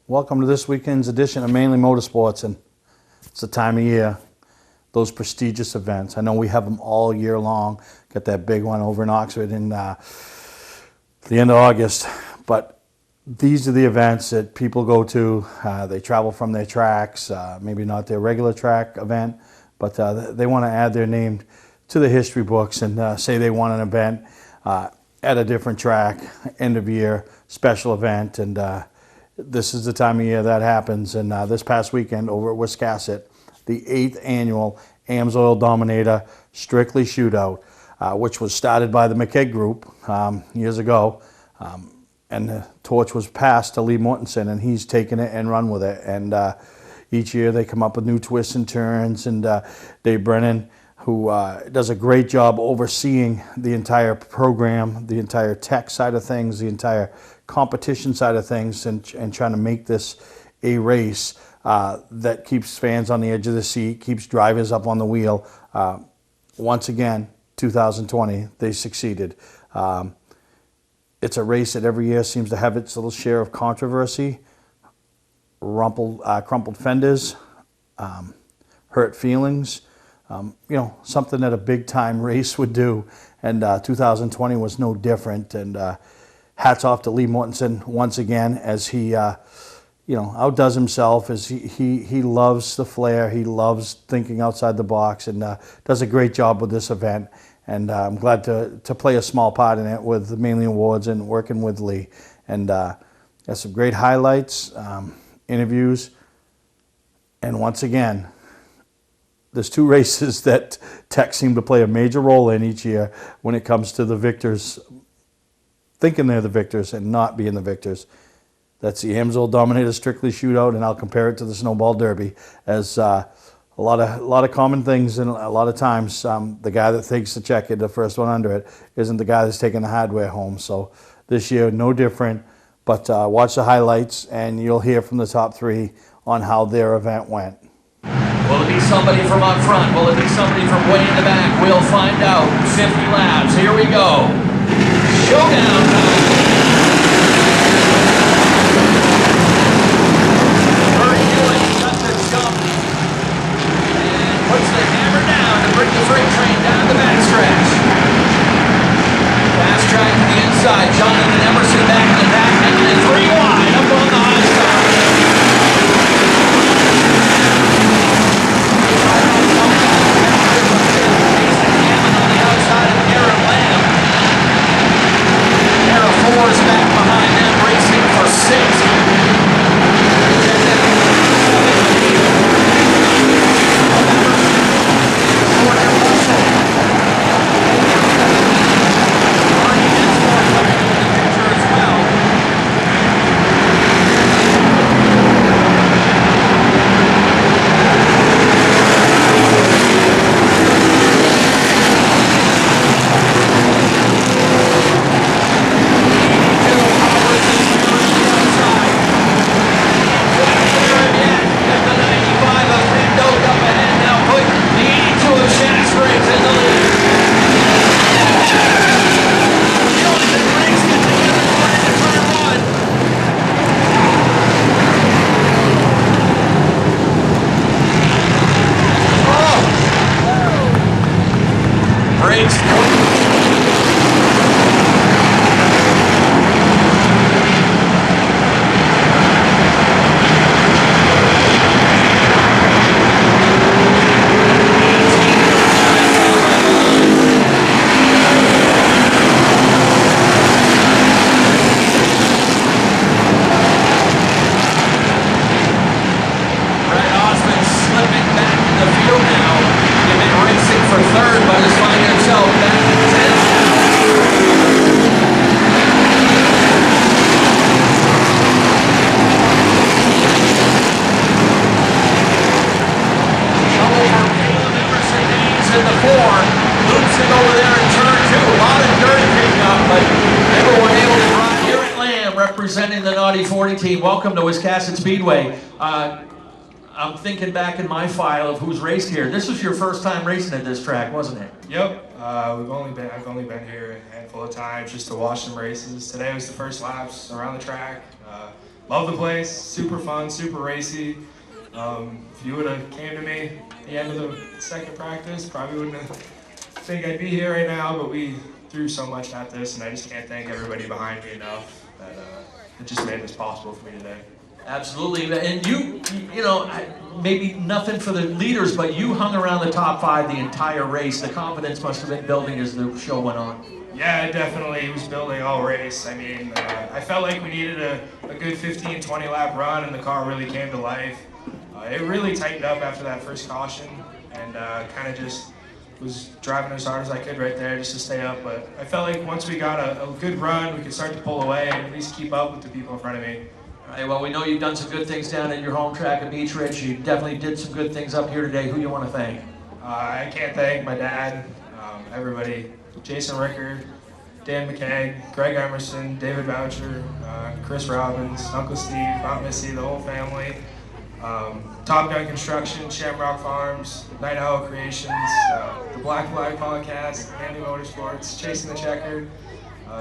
Welcome to this weekend's edition of Mainly Motorsports, and it's the time of year, those prestigious events. I know we have them all year long. Got that big one over in Oxford in the end of August, but these are the events that people go to. They travel from their tracks, maybe not their regular track event, but they want to add their name to the history books and say they won an event at a different track, end of year, special event, and this is the time of year that happens. And this past weekend over at Wiscasset, the 8th annual AMSOIL Dominator Strictly Shootout, which was started by the McKegg Group years ago. And the torch was passed to Lee Mortensen, and he's taken it and run with it. And each year they come up with new twists and turns. And Dave Brennan, who does a great job overseeing the entire program, the entire tech side of things, the entire competition side of things, and trying to make this a race that keeps fans on the edge of the seat, keeps drivers up on the wheel. Once again, 2020, they succeeded. It's a race that every year seems to have its little share of controversy, crumpled fenders, hurt feelings, something that a big-time race would do. And 2020 was no different. And hats off to Lee Mortensen once again, as he outdoes himself, as he loves the flair, he loves thinking outside the box, and does a great job with this event. And I'm glad to play a small part in it with the Mainely Awards and working with Lee. And got some great highlights, interviews, and once again, there's two races that tech seem to play a major role in each year when it comes to the victors thinking they're the victors and not being the victors. That's the AMSOIL Dominator Strictly Shootout, and I'll compare it to the Snowball Derby as a lot of common things, and a lot of times the guy that takes the check at the first one under it isn't the guy that's taking the hardware home. So this year, no different, but watch the highlights and you'll hear from the top three on how their event went. Will it be somebody from up front? Will it be somebody from way in the back? We'll find out. 50 laps. Here we go. Showdown time. Murray Hewitt got the jump and puts the hammer down to bring the freight train down the backstretch. Fast track to the inside. Jonathan Emerson back in the back, making it 3 wide up on the high side. Fours back behind them, racing for 6. Representing the Naughty 40 team, welcome to Wiscasset Speedway. I'm thinking back in my file of who's raced here. This was your first time racing at this track, wasn't it? Yep. I've only been here a handful of times just to watch some races. Today was the first laps around the track. Love the place, super fun, super racy. If you would have came to me at the end of the second practice, probably wouldn't have think I'd be here right now, but we threw so much at this, and I just can't thank everybody behind me enough that it just made this possible for me today. Absolutely, and you know, maybe nothing for the leaders, but you hung around the top 5 the entire race. The confidence must have been building as the show went on. Yeah, it definitely was building all race. I mean, I felt like we needed a good 15, 20 lap run, and the car really came to life. It really tightened up after that first caution, and kind of just was driving as hard as I could right there just to stay up. But I felt like once we got a good run, we could start to pull away and at least keep up with the people in front of me. All right, well, we know you've done some good things down at your home track at Beach Ridge. You definitely did some good things up here today. Who do you want to thank? I can't thank my dad, everybody, Jason Rickard, Dan McKay, Greg Emerson, David Boucher, Chris Robbins, Uncle Steve, Aunt Missy, the whole family. Top Gun Construction, Shamrock Farms, Night Owl Creations, the Black Flag Podcast, Mainely Motorsports, Chasing the Checker,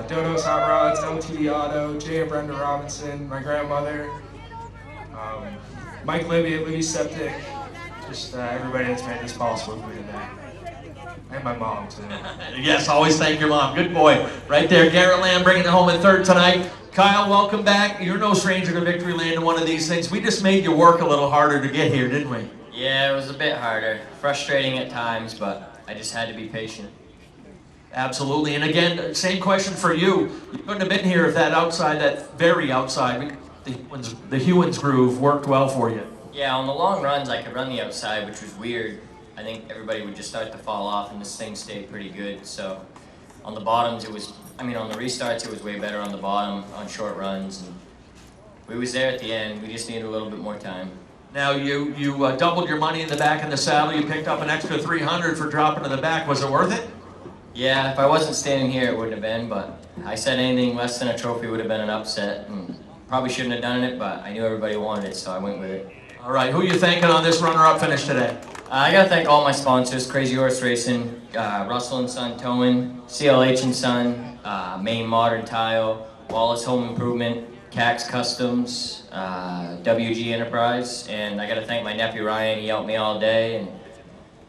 Dodo's Hot Rods, LTD Auto, Jay and Brenda Robinson, my grandmother, Mike Libby at Libby Septic, just everybody that's made this possible for me today. And my mom, too. Yes, always thank your mom. Good boy. Right there, Garrett Lamb bringing it home in third tonight. Kyle, welcome back. You're no stranger to victory lane in one of these things. We just made you work a little harder to get here, didn't we? Yeah, it was a bit harder. Frustrating at times, but I just had to be patient. Absolutely. And again, same question for you. You couldn't have been here if that outside, that very outside, the Hewins groove worked well for you. Yeah, on the long runs, I could run the outside, which was weird. I think everybody would just start to fall off, and this thing stayed pretty good. So on the bottoms, on the restarts, it was way better on the bottom, on short runs. And we was there at the end. We just needed a little bit more time. Now, you doubled your money in the back in the saddle. You picked up an extra $300 for dropping to the back. Was it worth it? Yeah, if I wasn't standing here, it wouldn't have been, but I said anything less than a trophy would have been an upset, and probably shouldn't have done it, but I knew everybody wanted it, so I went with it. All right, who are you thanking on this runner-up finish today? I gotta thank all my sponsors: Crazy Horse Racing, Russell and Son Towing, CLH and Son, Maine Modern Tile, Wallace Home Improvement, Cax Customs, WG Enterprise, and I gotta thank my nephew Ryan. He helped me all day, and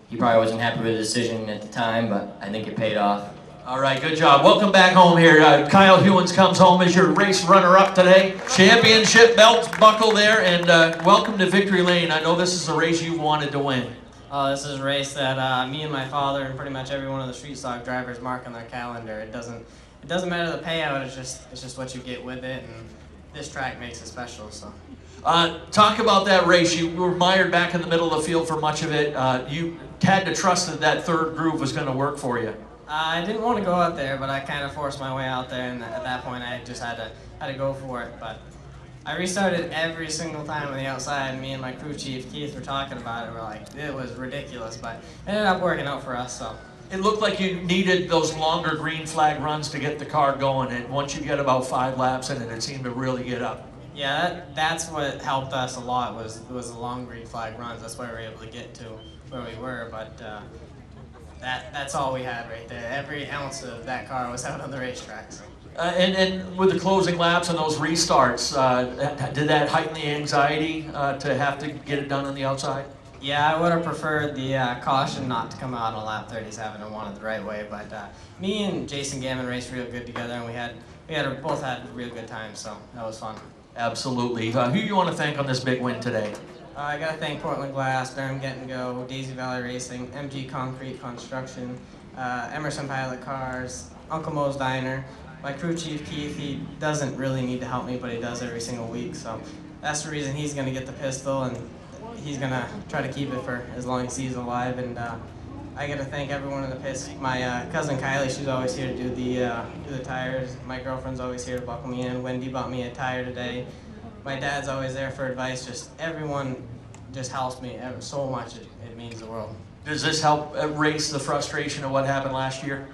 he probably wasn't happy with the decision at the time, but I think it paid off. All right, good job. Welcome back home here. Kyle Hewins comes home as your race runner-up today. Championship belts buckle there, and welcome to Victory Lane. I know this is a race you wanted to win. This is a race that me and my father and pretty much every one of the street stock drivers mark on their calendar. It doesn't matter the payout. It's just what you get with it, and this track makes it special. So. Talk about that race. You were mired back in the middle of the field for much of it. You had to trust that that third groove was going to work for you. I didn't want to go out there, but I kind of forced my way out there, and at that point I just had to go for it. But I restarted every single time on the outside, and me and my crew chief, Keith, were talking about it. We're like, it was ridiculous, but it ended up working out for us. So. It looked like you needed those longer green flag runs to get the car going, and once you get about 5 laps in it, it seemed to really get up. Yeah, that's what helped us a lot was the long green flag runs. That's why we were able to get to where we were, but that's all we had right there. Every ounce of that car was out on the racetrack. So. And with the closing laps and those restarts, did that heighten the anxiety to have to get it done on the outside? Yeah, I would have preferred the caution not to come out on lap 37 and wanted the right way, but me and Jason Gammon raced real good together, and we both had real good times, so that was fun. Absolutely. Who do you want to thank on this big win today? I got to thank Portland Glass, Durham Get and Go, Daisy Valley Racing, MG Concrete Construction, Emerson Pilot Cars, Uncle Mo's Diner. My crew chief, Keith, he doesn't really need to help me, but he does every single week. So that's the reason he's going to get the pistol, and he's going to try to keep it for as long as he's alive. And I got to thank everyone in the pits. My cousin Kylie, she's always here to do the tires. My girlfriend's always here to buckle me in. Wendy bought me a tire today. My dad's always there for advice. Just everyone just helps me so much. It means the world. Does this help erase the frustration of what happened last year?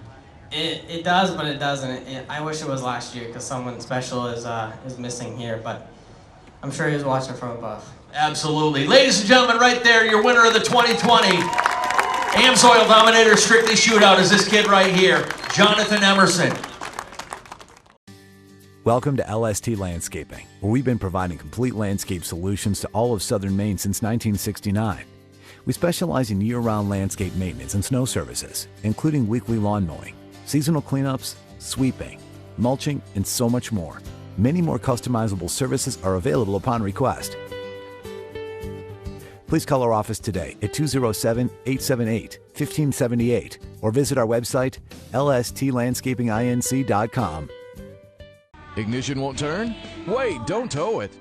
It does, but it doesn't. I wish it was last year because someone special is missing here, but I'm sure he was watching from above. Absolutely. Ladies and gentlemen, right there, your winner of the 2020 AMSOIL Dominator Strictly Shootout is this kid right here, Jonathan Emerson. Welcome to LST Landscaping, where we've been providing complete landscape solutions to all of southern Maine since 1969. We specialize in year-round landscape maintenance and snow services, including weekly lawn mowing, seasonal cleanups, sweeping, mulching, and so much more. Many more customizable services are available upon request. Please call our office today at 207-878-1578 or visit our website, lstlandscapinginc.com. Ignition won't turn? Wait, don't tow it.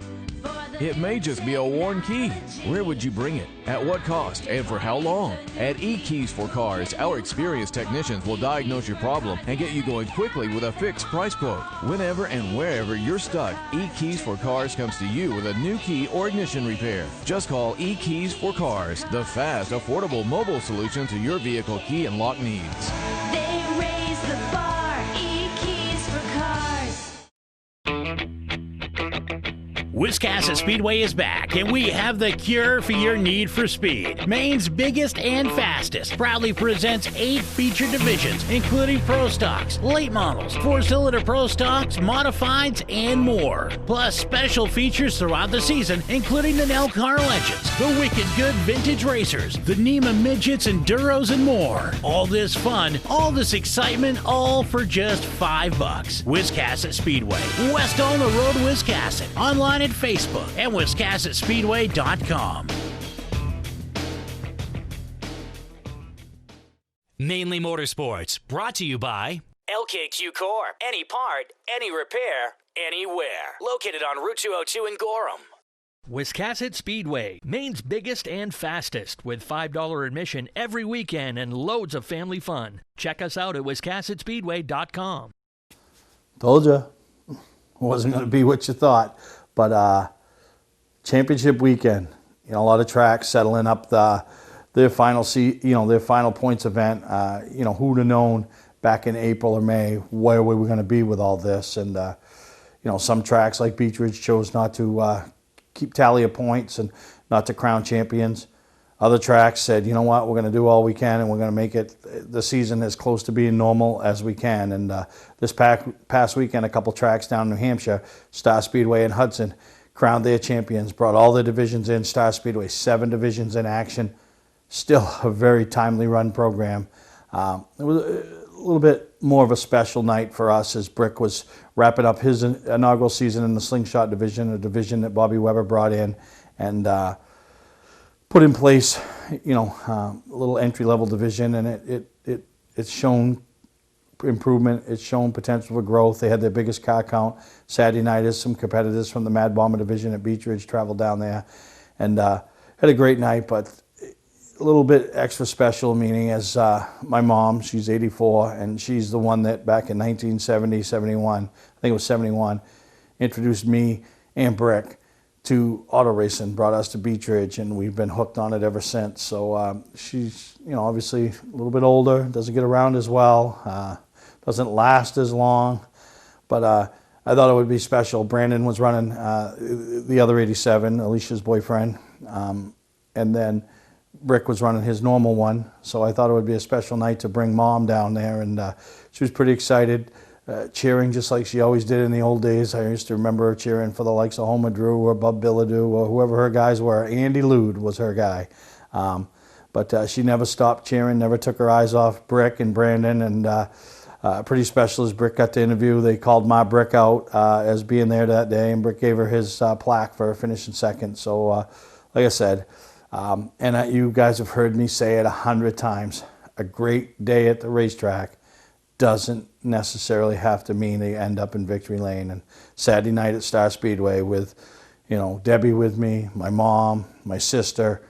It may just be a worn key. Where would you bring it? At what cost? And for how long? At eKeys for Cars, our experienced technicians will diagnose your problem and get you going quickly with a fixed price quote. Whenever and wherever you're stuck, eKeys for Cars comes to you with a new key or ignition repair. Just call eKeys for Cars, the fast, affordable mobile solution to your vehicle key and lock needs. They raise the bar, eKeys for Cars. Wiscasset Speedway is back, and we have the cure for your need for speed. Maine's biggest and fastest proudly presents 8 featured divisions, including Pro Stocks, late models, 4-cylinder Pro Stocks, modifieds, and more. Plus special features throughout the season, including the Nell Car Legends, the Wicked Good Vintage Racers, the NEMA Midgets, Enduros, and more. All this fun, all this excitement, all for just $5. Wiscasset Speedway, west on the road, Wiscasset. Online at Facebook and WiscassetSpeedway.com. Mainely Motorsports, brought to you by LKQ Core. Any part, any repair, anywhere. Located on Route 202 in Gorham. Wiscasset Speedway, Maine's biggest and fastest, with $5 admission every weekend and loads of family fun. Check us out at WiscassetSpeedway.com. Told you. It wasn't going to be what you thought. But championship weekend, a lot of tracks settling up their final their final points event. Who'd have known back in April or May where we were going to be with all this? And some tracks like Beech Ridge chose not to keep tally of points and not to crown champions. Other tracks said, you know what, we're going to do all we can and we're going to make it the season as close to being normal as we can. And this past weekend, a couple tracks down in New Hampshire, Star Speedway and Hudson, crowned their champions, brought all their divisions in. Star Speedway, 7 divisions in action. Still a very timely run program. It was a little bit more of a special night for us as Brick was wrapping up his inaugural season in the Slingshot division, a division that Bobby Weber brought in and put in place, a little entry-level division, and it's shown improvement. It's shown potential for growth. They had their biggest car count Saturday night as some competitors from the Mad Bomber division at Beech Ridge traveled down there and had a great night, but a little bit extra special, meaning as my mom, she's 84, and she's the one that back in 1970, 71, I think it was 71, introduced me and Brick to auto racing, brought us to Beech Ridge, and we've been hooked on it ever since. So she's, obviously a little bit older, doesn't get around as well, doesn't last as long, but I thought it would be special. Brandon was running the other 87, Alicia's boyfriend, and then Brick was running his normal one, so I thought it would be a special night to bring Mom down there, and she was pretty excited. Cheering just like she always did in the old days. I used to remember her cheering for the likes of Homer Drew or Bub Billadu or whoever her guys were. Andy Lude was her guy. But she never stopped cheering, never took her eyes off Brick and Brandon. And pretty special as Brick got the interview. They called my Brick out as being there that day, and Brick gave her his plaque for finishing second. So like I said, and you guys have heard me say it 100 times, a great day at the racetrack doesn't necessarily have to mean they end up in victory lane. And Saturday night at Star Speedway with, Debbie with me, my mom, my sister,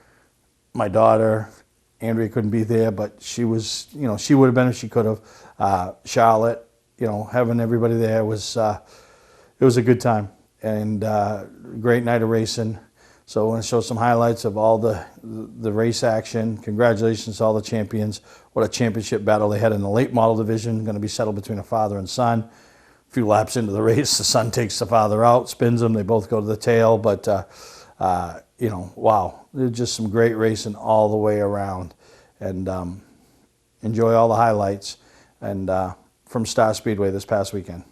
my daughter. Andrea couldn't be there, but she was, she would have been if she could have. Charlotte, having everybody there was, it was a good time and great night of racing. So I want to show some highlights of all the race action. Congratulations to all the champions. What a championship battle they had in the late model division, going to be settled between a father and son. A few laps into the race, the son takes the father out, spins him, they both go to the tail. But, wow, there's just some great racing all the way around. And enjoy all the highlights and from Star Speedway this past weekend.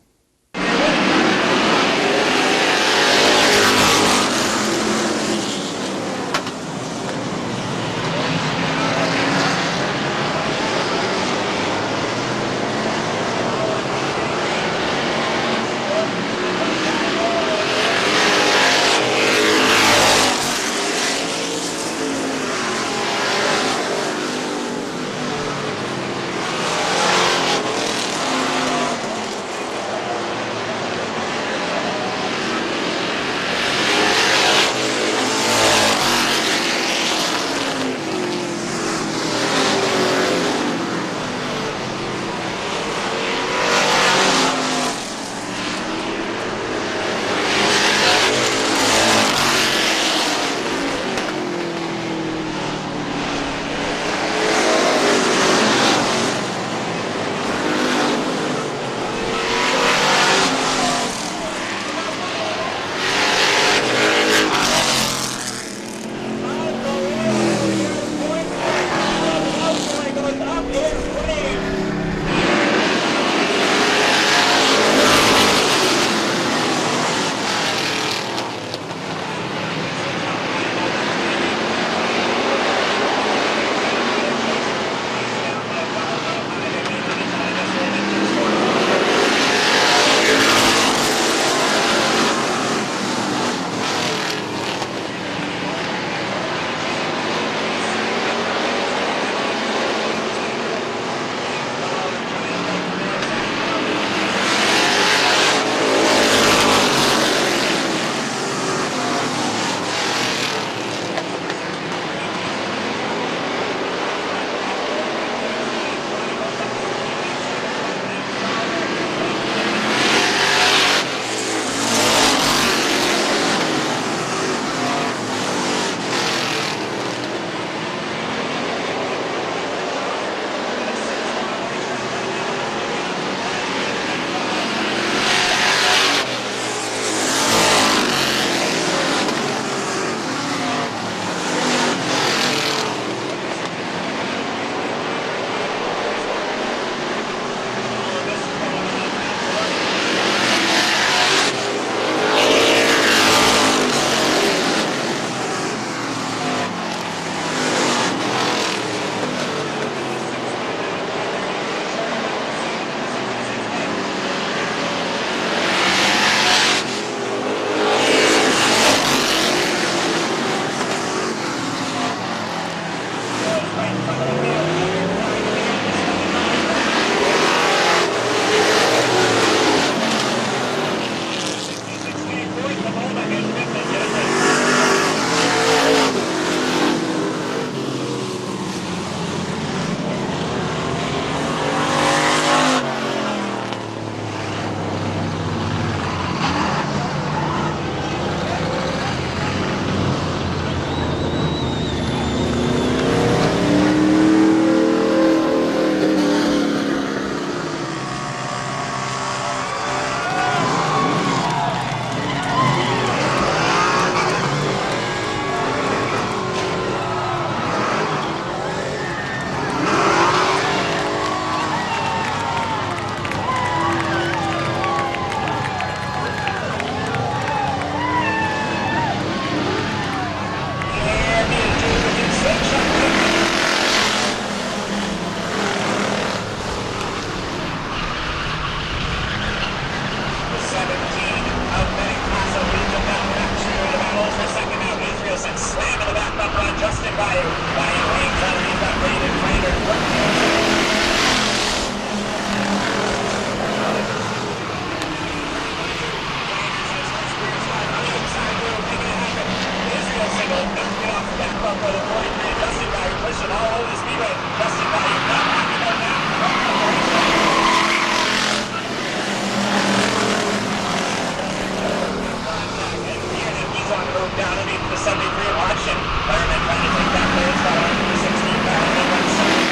position. Fireman trying to take that third spot on the 16 car. And then runs second.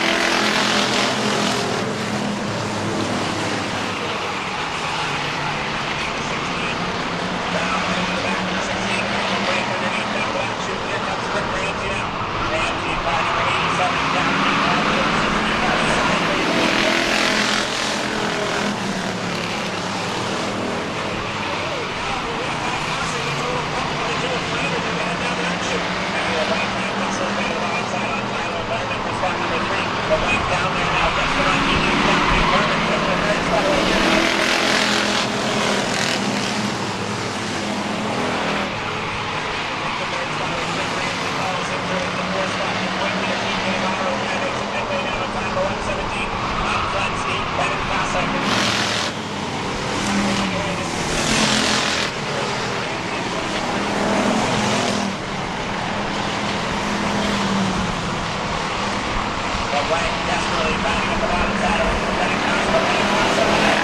Down into the back of the 16 car. The break underneath that black chute. Here comes Rick Ramsey now. Ramsey, car number 87, down the back of the 16 car. Sideways. The blank down there now, gets the run, he leads down, big Vernon, gets the third spot over here. The third spot is Rick Ramsey, follows him through the fourth spot, and Whitney to keep getting on over that exit midway down to time for 117. Up front, Steve Bennett, fast second. The blank desperately batting at the bottom saddle. Then it comes from the across the line.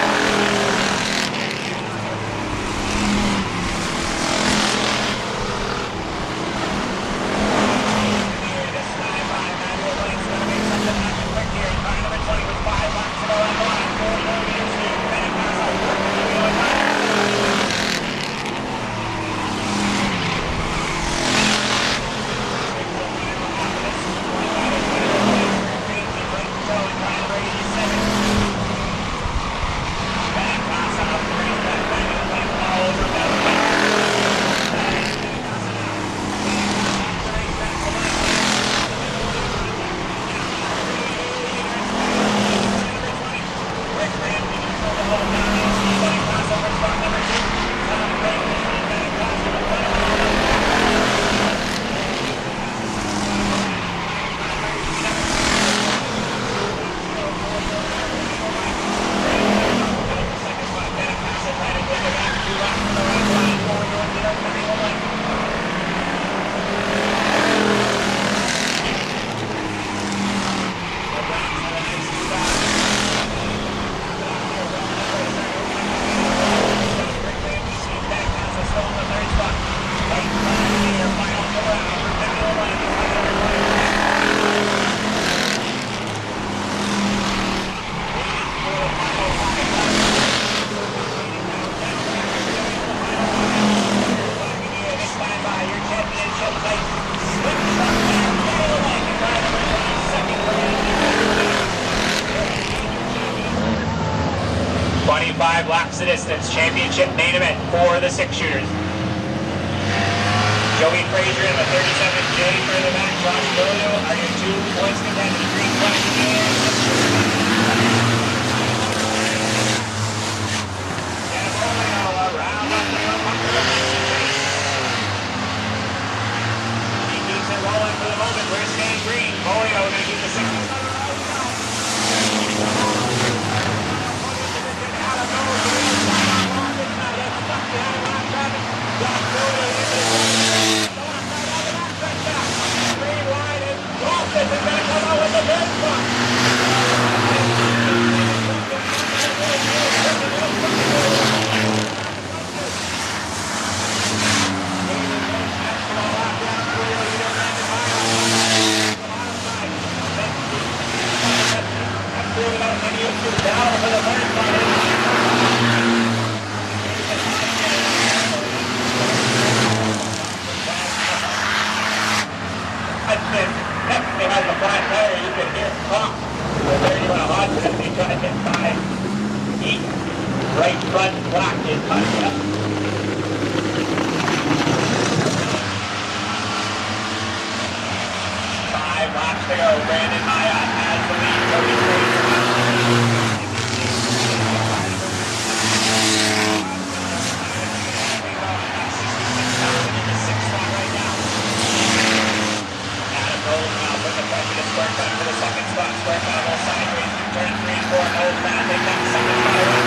This time by Manuel Blank's going to make something happen quick here. Car number 20 with 5 laps to go on the line. 4 more meters here. Then it comes out. Working the wheel of time. Laps the distance, championship main event for the 6-shooters. Joey Frazier in the 37, Jay further back, Josh Dodo are your 2 points contenders. Green flag and 6-shooters. And Romeo around up the unpopular Mexican race. He keeps it rolling for the moment. We're staying green. Romeo going to keep the 60. Behind the flat tire, you can hear pump. There you want a hot tip, you try to hit 5 heat. Right front block is touched up. 5 laps to go. Brandon Maya has the lead. Cody Frazier. Square cut for the second spot. Square cut all sideways. Turn 3 and 4. Nose down. Take that second spot away.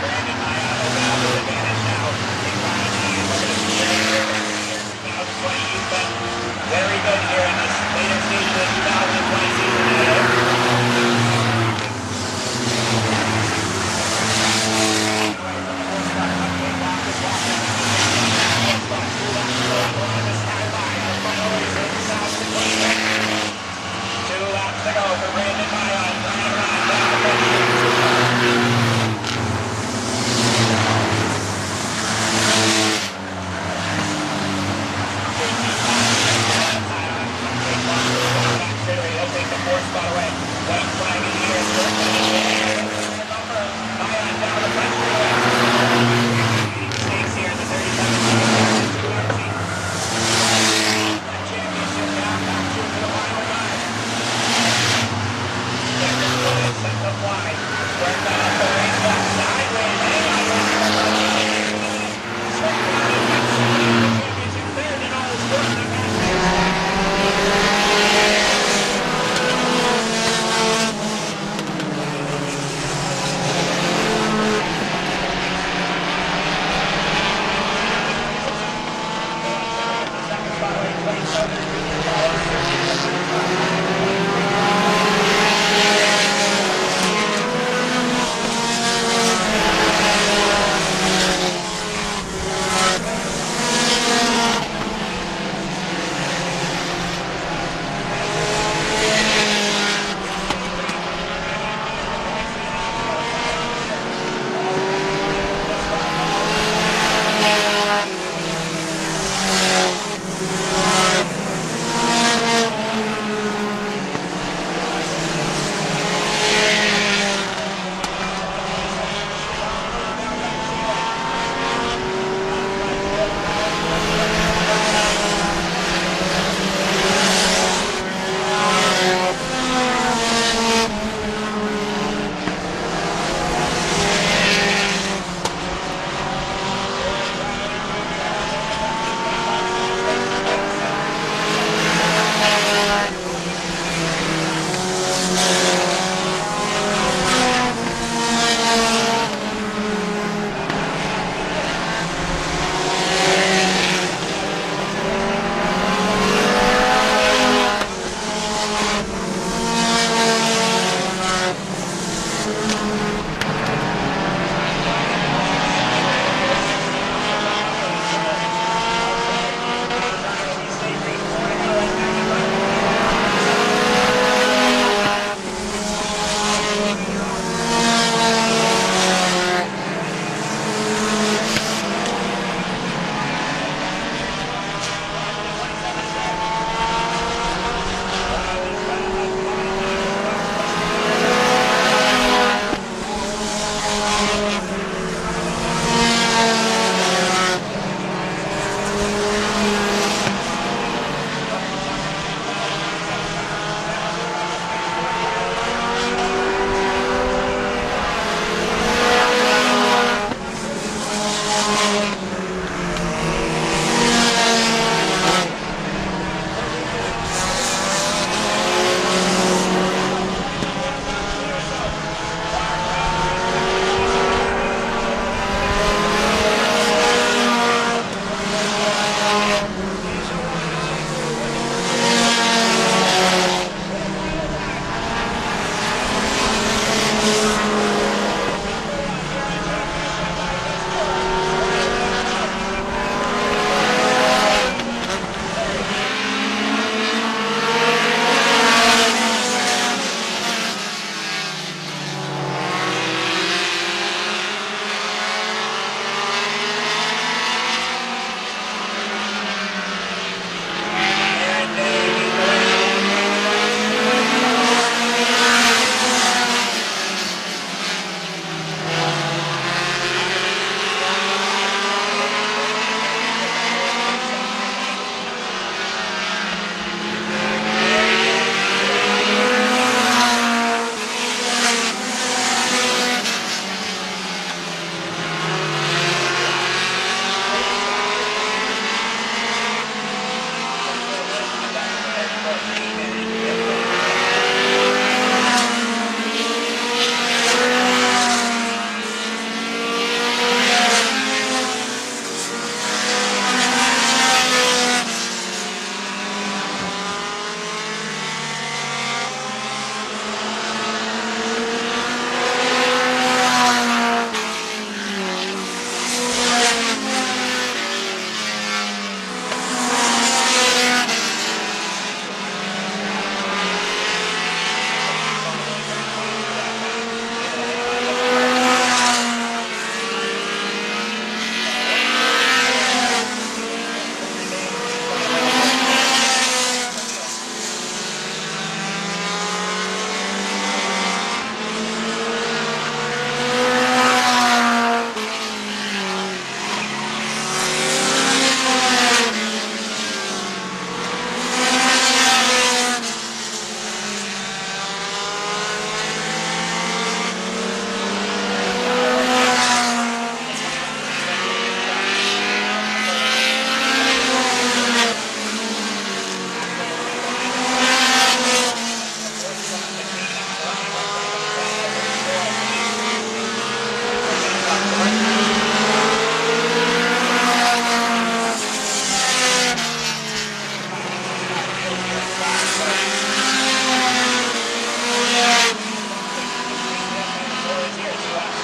Brandon Mayato now with advantage now. Big line 9. We're going to see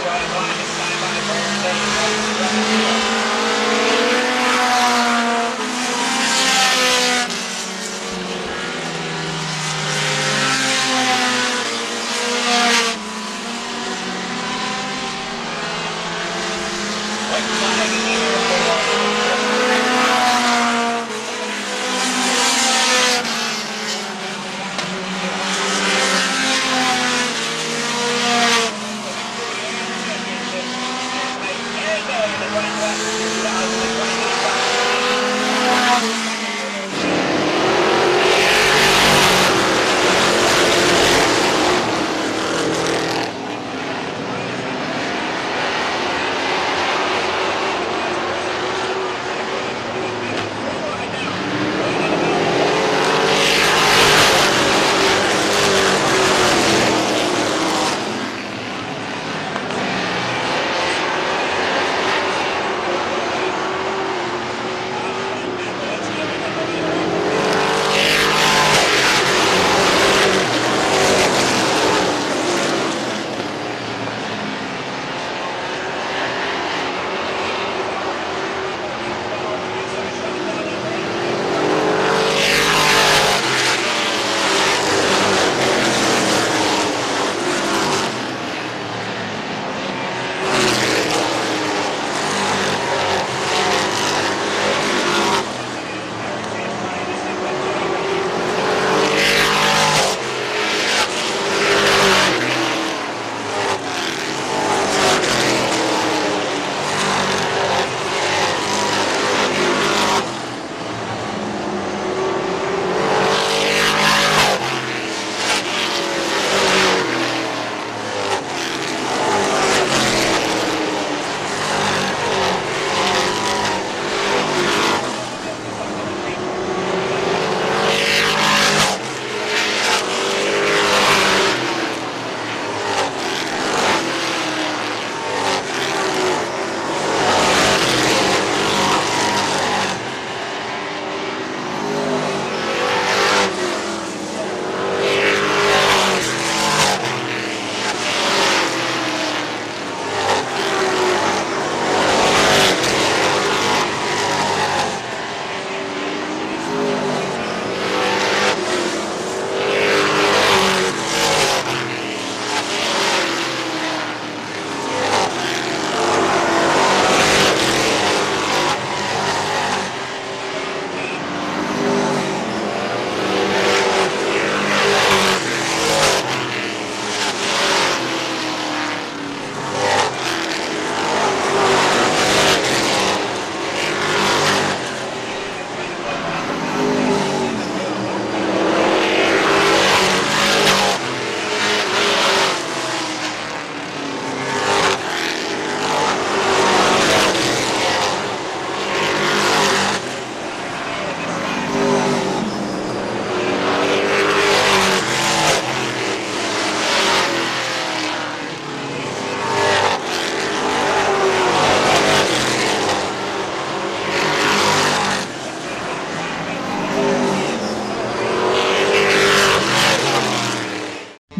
running line this time by Thursday.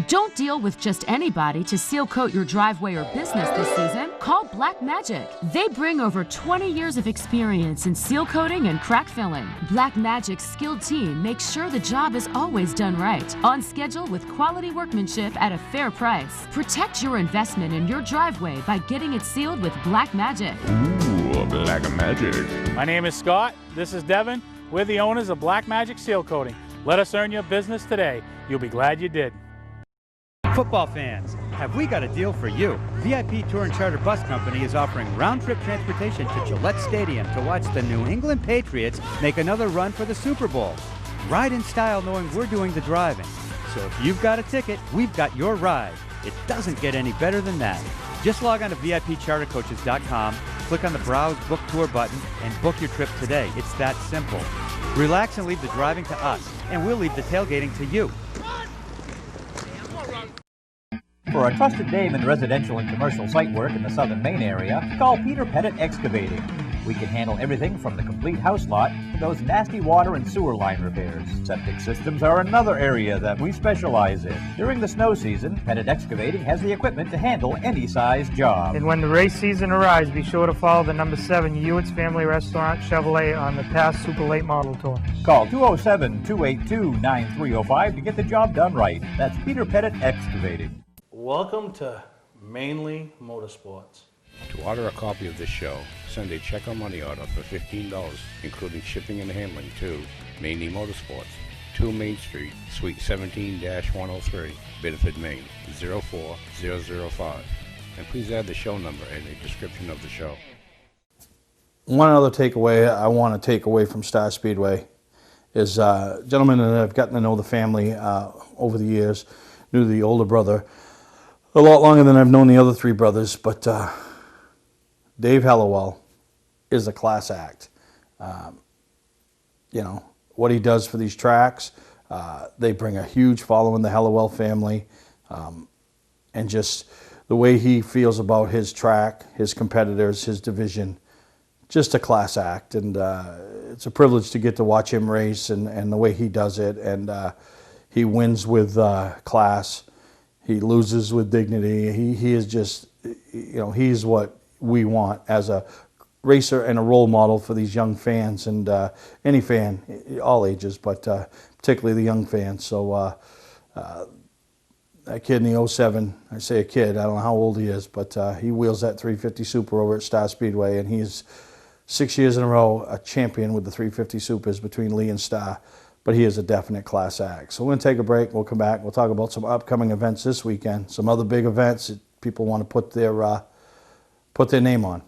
Don't deal with just anybody to seal coat your driveway or business this season. Call Black Magic. They bring over 20 years of experience in seal coating and crack filling. Black Magic's skilled team makes sure the job is always done right, on schedule with quality workmanship at a fair price. Protect your investment in your driveway by getting it sealed with Black Magic. Ooh, Black Magic. My name is Scott. This is Devin. We're the owners of Black Magic Seal Coating. Let us earn your business today. You'll be glad you did. Football fans, have we got a deal for you? VIP Tour and Charter Bus Company is offering round-trip transportation to Gillette Stadium to watch the New England Patriots make another run for the Super Bowl. Ride in style knowing we're doing the driving. So if you've got a ticket, we've got your ride. It doesn't get any better than that. Just log on to VIPChartercoaches.com, click on the Browse Book Tour button, and book your trip today. It's that simple. Relax and leave the driving to us, and we'll leave the tailgating to you. For a trusted name in residential and commercial site work in the southern Maine area, call Peter Pettit Excavating. We can handle everything from the complete house lot to those nasty water and sewer line repairs. Septic systems are another area that we specialize in. During the snow season, Pettit Excavating has the equipment to handle any size job. And when the race season arrives, be sure to follow the number 7 Hewitt's Family Restaurant Chevrolet on the past Super Late Model Tour. Call 207-282-9305 to get the job done right. That's Peter Pettit Excavating. Welcome to Mainely Motorsports. To order a copy of this show, send a check or money order for $15, including shipping and handling, to Mainely Motorsports, 2 Main Street, Suite 17-103, Biddeford, Maine, 04005. And please add the show number in the description of the show. One other takeaway I want to take away from Star Speedway is gentlemen that I've gotten to know the family over the years, knew the older brother a lot longer than I've known the other 3 brothers, but Dave Hallowell is a class act. You know, what he does for these tracks, they bring a huge following, the Hallowell family, and just the way he feels about his track, his competitors, his division, just a class act. And it's a privilege to get to watch him race and the way he does it. And he wins with class. He loses with dignity. He is just, you know, he's what we want as a racer and a role model for these young fans, and any fan, all ages, but particularly the young fans. So that kid in the 07, I say a kid, I don't know how old he is, but he wheels that 350 Super over at Star Speedway, and he's 6 years in a row a champion with the 350 Supers between Lee and Star. But he is a definite class act. So we're going to take a break. We'll come back. We'll talk about some upcoming events this weekend, some other big events that people want to put their name on.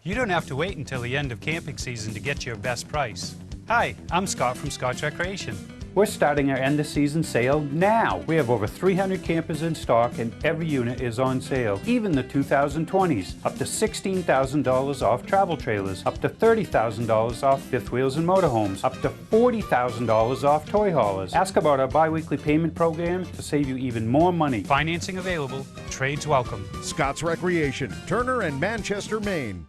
You don't have to wait until the end of camping season to get your best price. Hi, I'm Scott from Scott's Recreation. We're starting our end of season sale now. We have over 300 campers in stock and every unit is on sale. Even the 2020s. Up to $16,000 off travel trailers. Up to $30,000 off fifth wheels and motorhomes. Up to $40,000 off toy haulers. Ask about our bi-weekly payment program to save you even more money. Financing available. Trades welcome. Scott's Recreation, Turner and Manchester, Maine.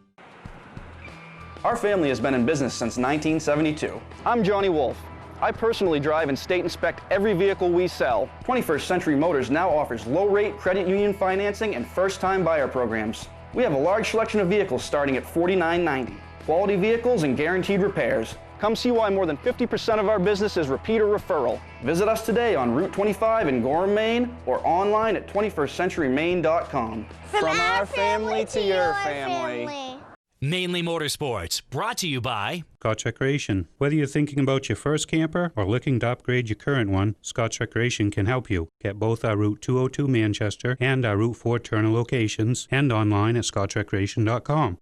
Our family has been in business since 1972. I'm Johnny Wolf. I personally drive and state inspect every vehicle we sell. 21st Century Motors now offers low-rate credit union financing and first-time buyer programs. We have a large selection of vehicles starting at $49.90. Quality vehicles and guaranteed repairs. Come see why more than 50% of our business is repeat or referral. Visit us today on Route 25 in Gorham, Maine, or online at 21stcenturymaine.com. From our family to your family. Mainly Motorsports, brought to you by Scott's Recreation. Whether you're thinking about your first camper or looking to upgrade your current one, Scott's Recreation can help you. Get both our Route 202 Manchester and our Route 4 Turner locations, and online at scottsrecreation.com.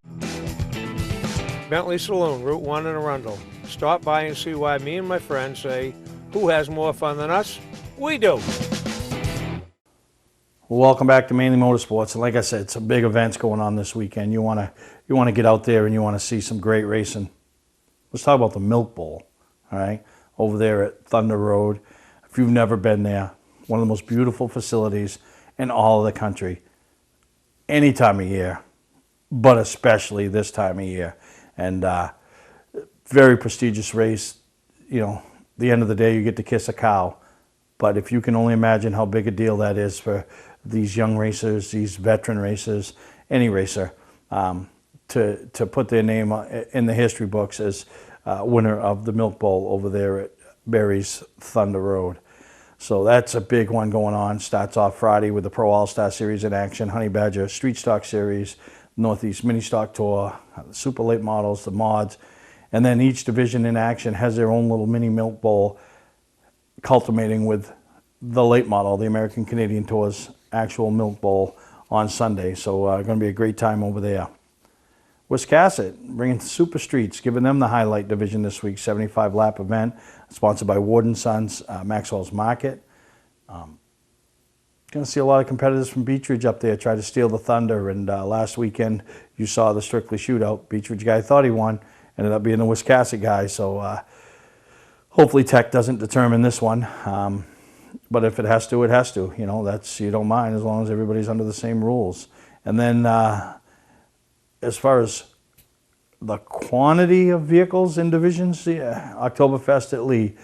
Bentley Saloon, Route 1 in Arundel. Stop by and see why me and my friends say, who has more fun than us? We do. Welcome back to Mainly Motorsports, and like I said, some big events going on this weekend. You want to get out there and you want to see some great racing. Let's talk about the Milk Bowl, all right, over there at Thunder Road. If you've never been there, one of the most beautiful facilities in all of the country, any time of year, but especially this time of year. And very prestigious race. You know, the end of the day, you get to kiss a cow. But if you can only imagine how big a deal that is for these young racers, these veteran racers, any racer, to put their name in the history books as winner of the Milk Bowl over there at Barry's Thunder Road. So that's a big one going on. Starts off Friday with the Pro All-Star Series in action, Honey Badger Street Stock Series, Northeast Mini Stock Tour, the Super Late Models, the Mods, and then each division in action has their own little mini Milk Bowl, culminating with the late model, the American Canadian Tour's actual Milk Bowl on Sunday. So going to be a great time over there. Wiscasset bringing Super Streets, giving them the highlight division this week, 75 lap event, sponsored by Ward & Sons, Maxwell's Market. Going to see a lot of competitors from Beechridge up there try to steal the thunder, and last weekend you saw the Strictly Shootout. Beechridge guy thought he won, ended up being the Wiscasset guy, so hopefully Tech doesn't determine this one. But if it has to, it has to. You know, that's, you don't mind as long as everybody's under the same rules. And then as far as the quantity of vehicles in divisions, Oktoberfest at Lee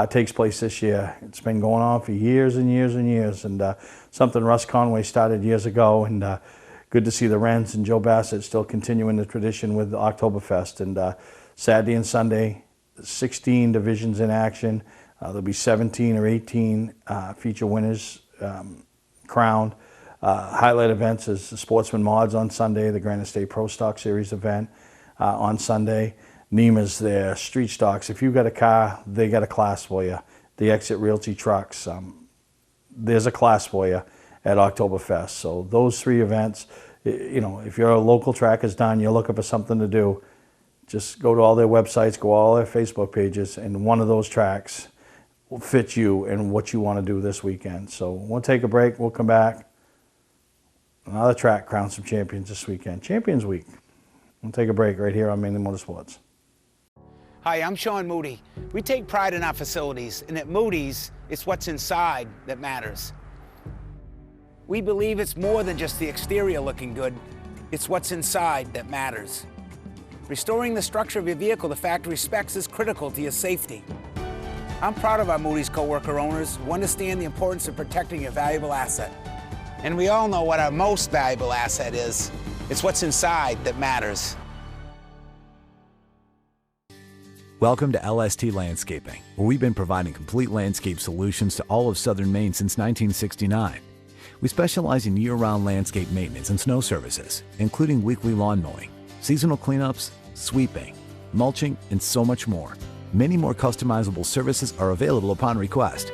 takes place this year. It's been going on for years and years and years, and something Russ Conway started years ago, and good to see the Wrens and Joe Bassett still continuing the tradition with Oktoberfest. And Saturday and Sunday, 16 divisions in action. There'll be 17 or 18 feature winners crowned. Highlight events is the Sportsman Mods on Sunday, the Granite State Pro Stock Series event on Sunday. Neiman's there, Street Stocks. If you've got a car, they got a class for you. The Exit Realty trucks, there's a class for you at Oktoberfest. So those three events, you know, if you're a local track is done, you're looking for something to do, just go to all their websites, go all their Facebook pages, and one of those tracks will fit you and what you want to do this weekend. So we'll take a break, we'll come back. Another track crown some champions this weekend. Champions Week. We'll take a break right here on Mainely Motorsports. Hi, I'm Sean Moody. We take pride in our facilities, and at Moody's, it's what's inside that matters. We believe it's more than just the exterior looking good, it's what's inside that matters. Restoring the structure of your vehicle to factory specs is critical to your safety. I'm proud of our Moody's co-worker owners who understand the importance of protecting a valuable asset. And we all know what our most valuable asset is. It's what's inside that matters. Welcome to LST Landscaping, where we've been providing complete landscape solutions to all of southern Maine since 1969. We specialize in year-round landscape maintenance and snow services, including weekly lawn mowing, seasonal cleanups, sweeping, mulching, and so much more. Many more customizable services are available upon request.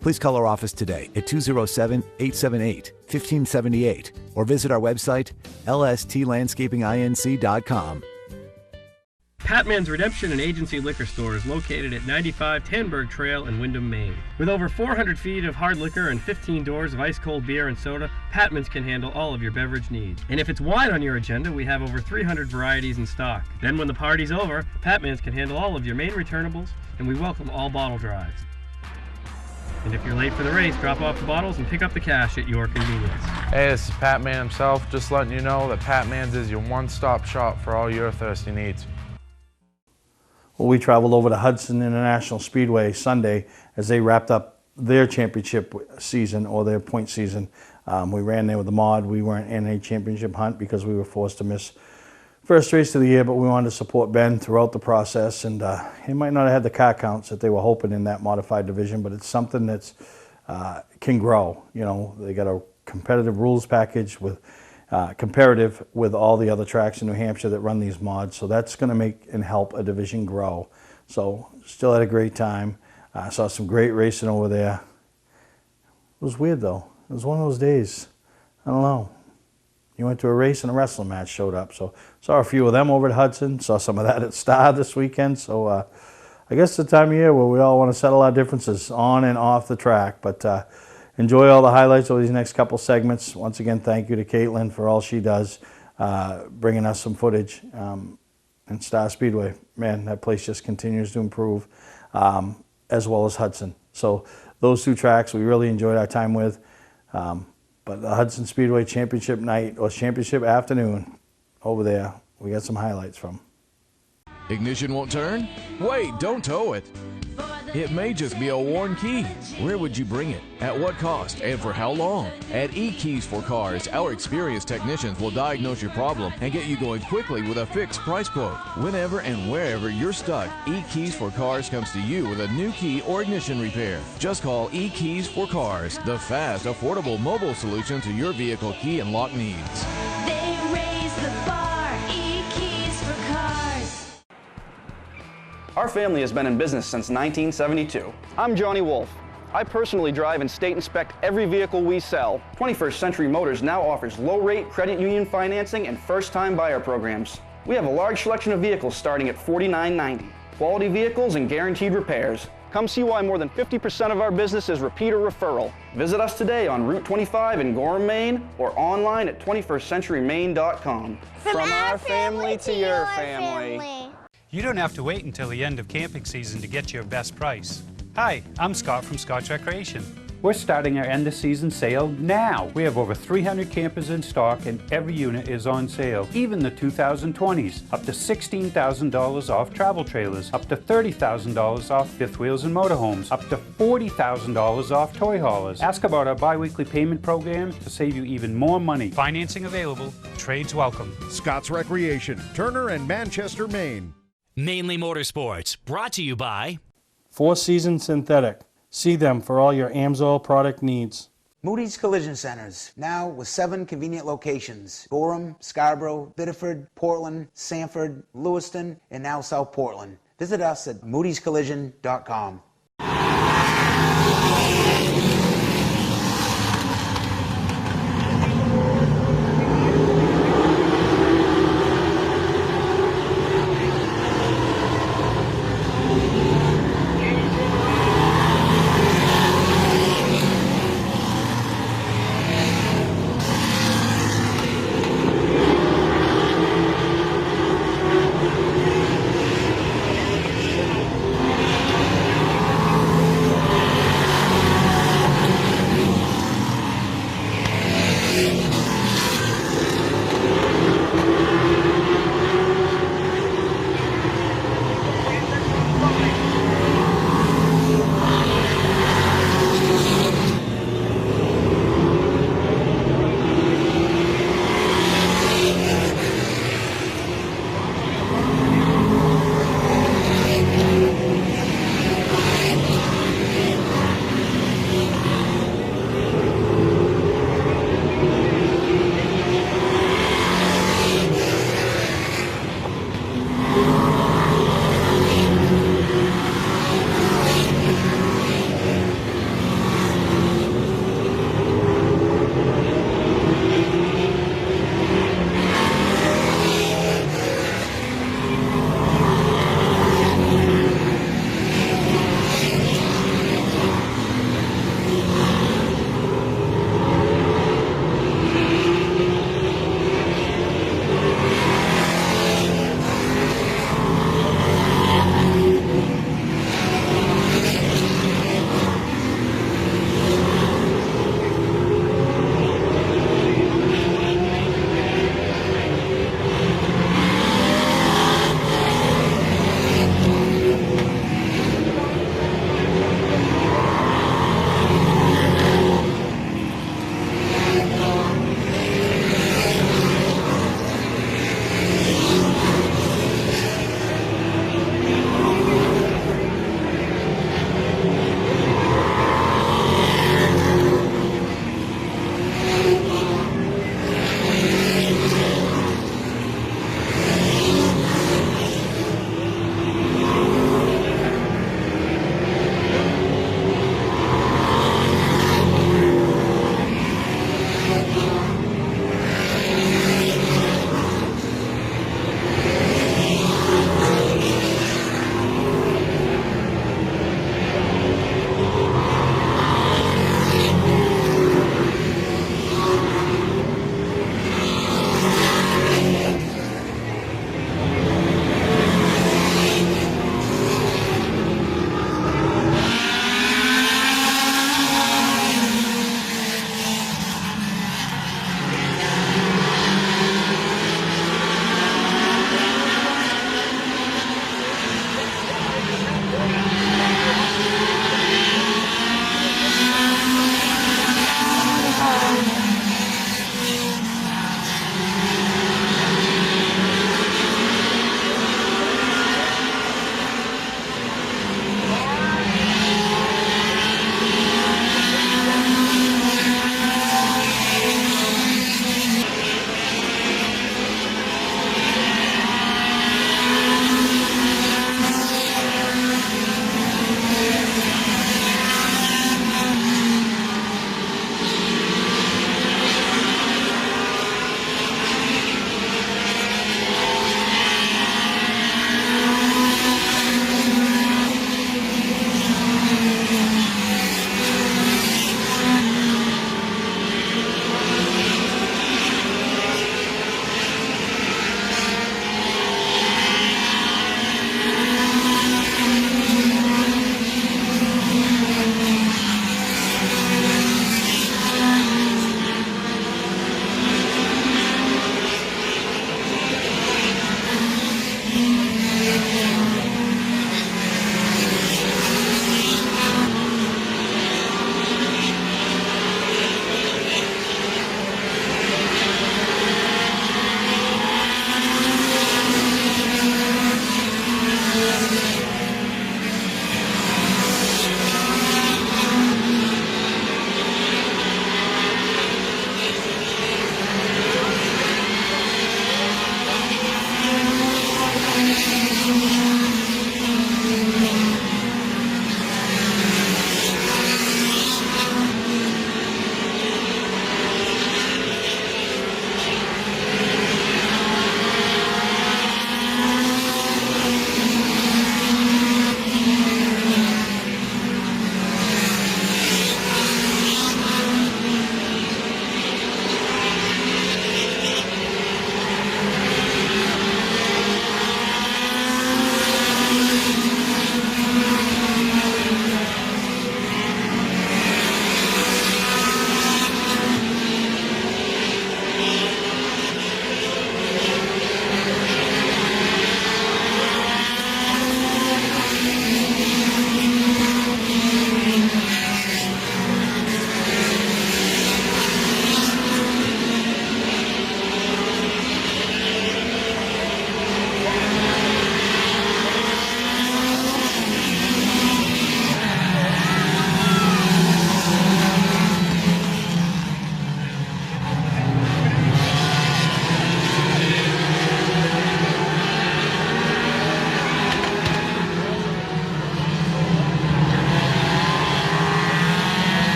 Please call our office today at 207-878-1578 or visit our website, lstlandscapinginc.com. Patman's Redemption and Agency Liquor Store is located at 95 Tanberg Trail in Windham, Maine. With over 400 feet of hard liquor and 15 doors of ice-cold beer and soda, Patman's can handle all of your beverage needs. And if it's wine on your agenda, we have over 300 varieties in stock. Then when the party's over, Patman's can handle all of your Maine returnables, and we welcome all bottle drives. And if you're late for the race, drop off the bottles and pick up the cash at your convenience. Hey, this is Pat Man himself, just letting you know that Pat Man's is your one-stop shop for all your thirsty needs. Well, we traveled over to Hudson International Speedway Sunday as they wrapped up their championship season or their point season. We ran there with the mod. We weren't in a championship hunt because we were forced to miss first race of the year, but we wanted to support Ben throughout the process. And he might not have had the car counts that they were hoping in that modified division, but it's something that's can grow. You know, they got a competitive rules package with comparative with all the other tracks in New Hampshire that run these mods. So that's going to make and help a division grow. So still had a great time. I saw some great racing over there. It was weird though. It was one of those days. I don't know. You went to a race and a wrestling match showed up. So saw a few of them over at Hudson. Saw some of that at Star this weekend. So I guess the time of year where we all want to settle our differences on and off the track. But enjoy all the highlights over these next couple segments. Once again, thank you to Caitlin for all she does, bringing us some footage. And Star Speedway, man, that place just continues to improve, as well as Hudson. So those two tracks we really enjoyed our time with. But the Hudson Speedway Championship night or Championship afternoon over there, we got some highlights from. Ignition won't turn? Wait, don't tow it. It may just be a worn key. Where would you bring it? At what cost? And for how long? At eKeys for Cars, our experienced technicians will diagnose your problem and get you going quickly with a fixed price quote. Whenever and wherever you're stuck, eKeys for Cars comes to you with a new key or ignition repair. Just call eKeys for Cars, the fast, affordable mobile solution to your vehicle key and lock needs. They raise the bar. E-keys for cars. Our family has been in business since 1972. I'm Johnny Wolf. I personally drive and state inspect every vehicle we sell. 21st Century Motors now offers low-rate credit union financing and first-time buyer programs. We have a large selection of vehicles starting at $49.90. Quality vehicles and guaranteed repairs. Come see why more than 50% of our business is repeat or referral. Visit us today on Route 25 in Gorham, Maine, or online at 21stcenturymaine.com. From our family to your family. You don't have to wait until the end of camping season to get your best price. Hi, I'm Scott from Scott's Recreation. We're starting our end of season sale now. We have over 300 campers in stock and every unit is on sale, even the 2020s. Up to $16,000 off travel trailers, up to $30,000 off fifth wheels and motorhomes, up to $40,000 off toy haulers. Ask about our bi-weekly payment program to save you even more money. Financing available, trades welcome. Scott's Recreation, Turner and Manchester, Maine. Mainly Motorsports, brought to you by Four Seasons Synthetic. See them for all your AMSOIL product needs. Moody's Collision Centers, now with 7 convenient locations: Gorham, Scarborough, Biddeford, Portland, Sanford, Lewiston, and now South Portland. Visit us at moodyscollision.com.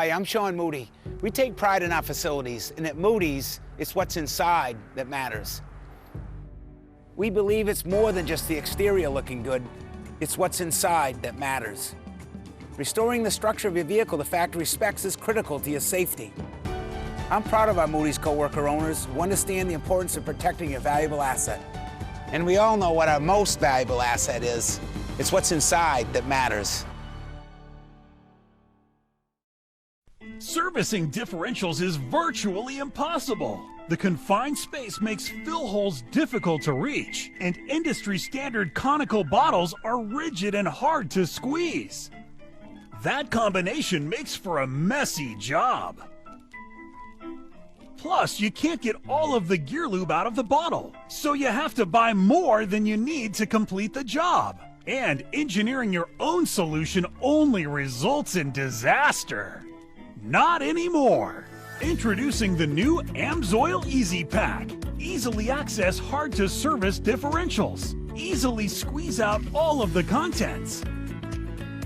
Hi, I'm Sean Moody. We take pride in our facilities, and at Moody's, it's what's inside that matters. We believe it's more than just the exterior looking good, it's what's inside that matters. Restoring the structure of your vehicle to factory specs is critical to your safety. I'm proud of our Moody's co-worker owners who understand the importance of protecting your valuable asset. And we all know what our most valuable asset is. It's what's inside that matters. Servicing differentials is virtually impossible. The confined space makes fill holes difficult to reach, and industry-standard conical bottles are rigid and hard to squeeze. That combination makes for a messy job. Plus, you can't get all of the gear lube out of the bottle, so you have to buy more than you need to complete the job. And engineering your own solution only results in disaster. Not anymore. Introducing the new AMSOIL Easy Pack. Easily access hard-to-service differentials. Easily squeeze out all of the contents.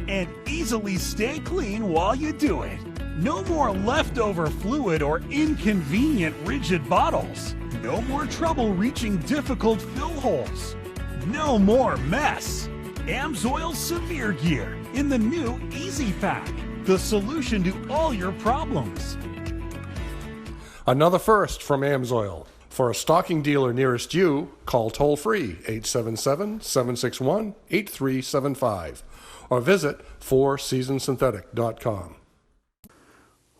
And easily stay clean while you do it. No more leftover fluid or inconvenient rigid bottles. No more trouble reaching difficult fill holes. No more mess. AMSOIL Severe Gear in the new Easy Pack. The solution to all your problems. Another first from AMSOIL. For a stocking dealer nearest you, call toll-free 877-761-8375 or visit fourseasonsynthetic.com.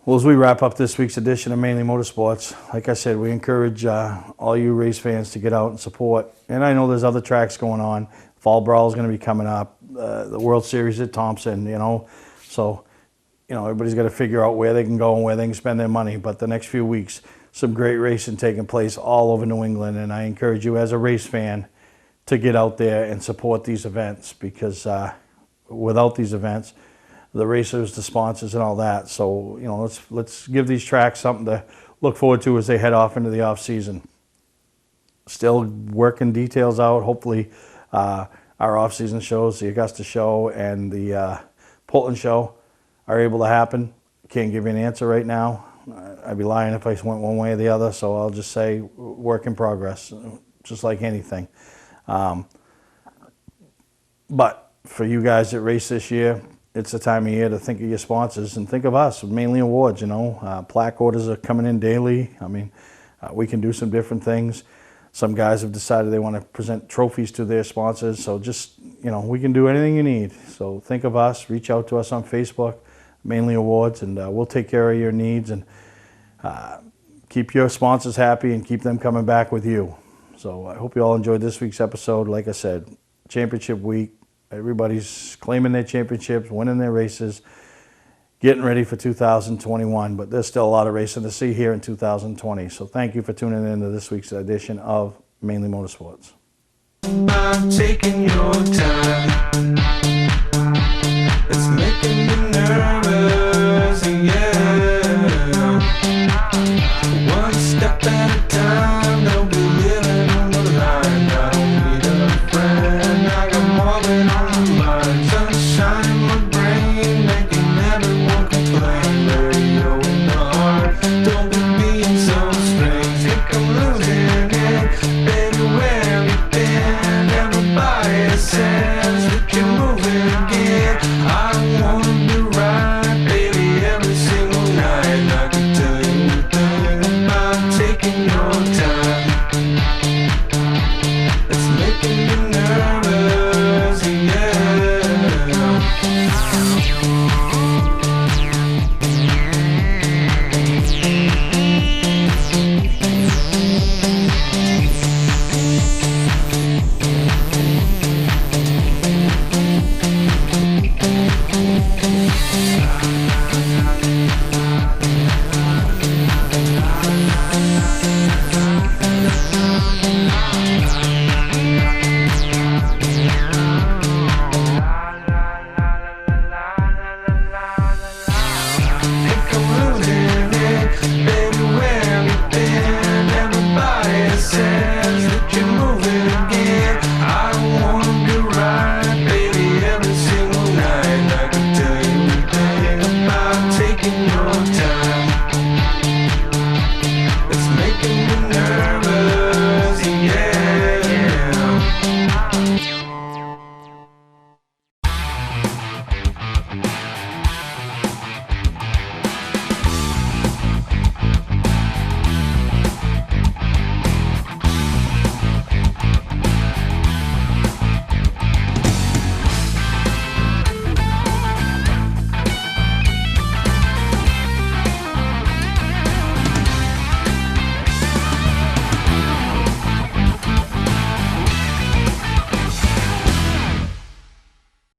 Well, as we wrap up this week's edition of Mainly Motorsports, like I said, we encourage all you race fans to get out and support. And I know there's other tracks going on. Fall Brawl is going to be coming up. The World Series at Thompson, you know. So, you know, everybody's got to figure out where they can go and where they can spend their money. But the next few weeks, some great racing taking place all over New England. And I encourage you as a race fan to get out there and support these events, because without these events, the racers, the sponsors, and all that. So, you know, let's give these tracks something to look forward to as they head off into the off season. Still working details out. Hopefully, our off season shows, the Augusta show and the Portland show, are able to happen. Can't give you an answer right now. I'd be lying if I went one way or the other. So I'll just say work in progress, just like anything. But for you guys that race this year, it's the time of year to think of your sponsors and think of us, Mainly Awards, you know. Plaque orders are coming in daily. I mean, we can do some different things. Some guys have decided they want to present trophies to their sponsors. So just, you know, we can do anything you need. So think of us, reach out to us on Facebook, Mainly Awards, and we'll take care of your needs and keep your sponsors happy and keep them coming back with you. So I hope you all enjoyed this week's episode. Like I said, championship week. Everybody's claiming their championships, winning their races, getting ready for 2021. But there's still a lot of racing to see here in 2020. So thank you for tuning in to this week's edition of Mainly Motorsports. I'm taking your time. It's making me